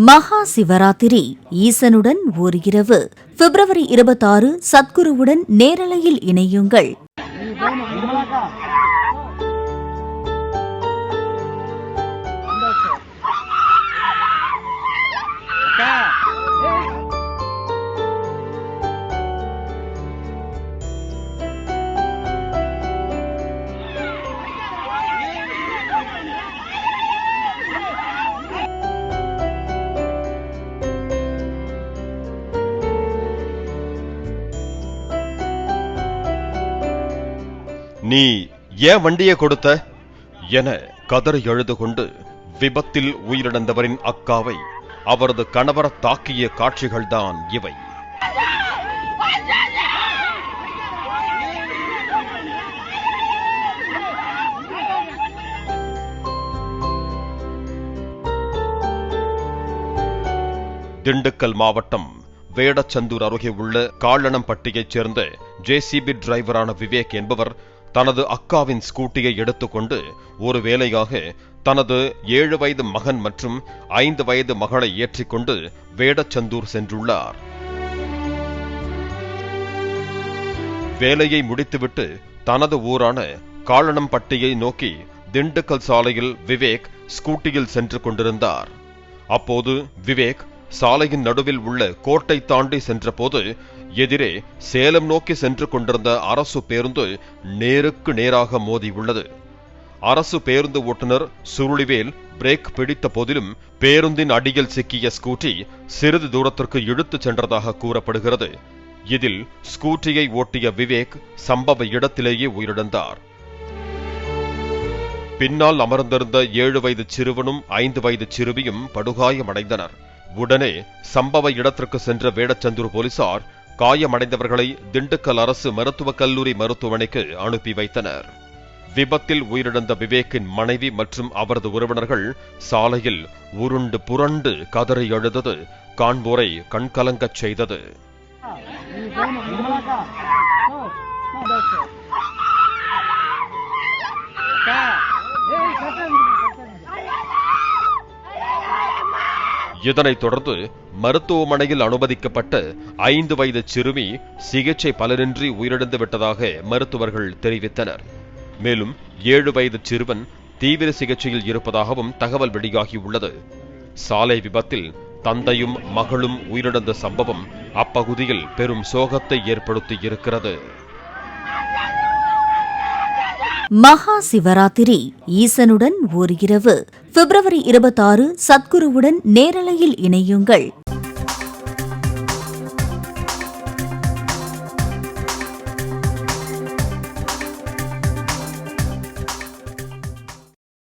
மகா சிவராத்திரி ஈசனுடன் ஓர் இரவு பிப்ரவரி 26 சத்குருவுடன் நேரலையில் இணையுங்கள். நீ ஏன் வண்டியை கொடுத்த என கதறி எழுது கொண்டு விபத்தில் உயிரிழந்தவரின் அக்காவை அவரது கணவர் தாக்கிய காட்சிகள்தான் இவை. திண்டுக்கல் மாவட்டம் வேடச்சந்தூர் அருகே உள்ள காலணம்பட்டியைச் சேர்ந்த ஜேசிபி டிரைவரான விவேக் என்பவர் தனது அக்காவின் ஸ்கூட்டியை எடுத்துக்கொண்டு ஒரு வேலையாக தனது 7 வயது மகன் மற்றும் 5 வயது மகளை ஏற்றிக்கொண்டு வேடச்சந்தூர் சென்றுள்ளார். வேலையை முடித்துவிட்டு தனது ஊரான காலணம்பட்டியை நோக்கி திண்டுக்கல் சாலையில் விவேக் ஸ்கூட்டியில் சென்று கொண்டிருந்தார். அப்போது விவேக் சாலையின் நடுவில் உள்ள கோட்டை தாண்டி சென்றபோது எதிரே சேலம் நோக்கி சென்று கொண்டிருந்த அரசு பேருந்து நேருக்கு நேராக மோதியுள்ளது. அரசு பேருந்து ஓட்டுநர் சுருளிவேல் பிரேக் பிடித்த போதிலும் பேருந்தின் அடியில் சிக்கிய ஸ்கூட்டி சிறிது தூரத்திற்கு இழுத்து சென்றதாக கூறப்படுகிறது. இதில் ஸ்கூட்டியை ஓட்டிய விவேக் சம்பவ இடத்திலேயே உயிரிழந்தார். பின்னால் அமர்ந்திருந்த 7 வயது சிறுவனும் 5 வயது சிறுமியும் படுகாயமடைந்தனர். உடனே சம்பவ இடத்திற்கு சென்ற வேடச்சந்தூர் போலீசார் காயமடைந்தவர்களை திண்டுக்கல் அரசு மருத்துவக் கல்லூரி மருத்துவமனைக்கு அனுப்பி வைத்தனர். விபத்தில் உயிரிழந்த விவேக்கின் மனைவி மற்றும் அவரது உறவினர்கள் சாலையில் உருண்டு புரண்டு கதறி எழுதது காண்போரை கண்கலங்கச் செய்தது. இதனைத் தொடர்ந்து மருத்துவமனையில் அனுமதிக்கப்பட்ட 5 வயது சிறுமி சிகிச்சை பலனின்றி உயிரிழந்து விட்டதாக மருத்துவர்கள் தெரிவித்தனர். மேலும் 7 வயது சிறுவன் தீவிர சிகிச்சையில் இருப்பதாகவும் தகவல் வெளியாகியுள்ளது. சாலை விபத்தில் தந்தையும் மகளும் உயிரிழந்த சம்பவம் அப்பகுதியில் பெரும் சோகத்தை ஏற்படுத்தியிருக்கிறது. மகா சிவராத்திரி ஈசனுடன் ஓர் இரவு பிப்ரவரி 26 சத்குருவுடன் நேரலையில் இணையுங்கள்.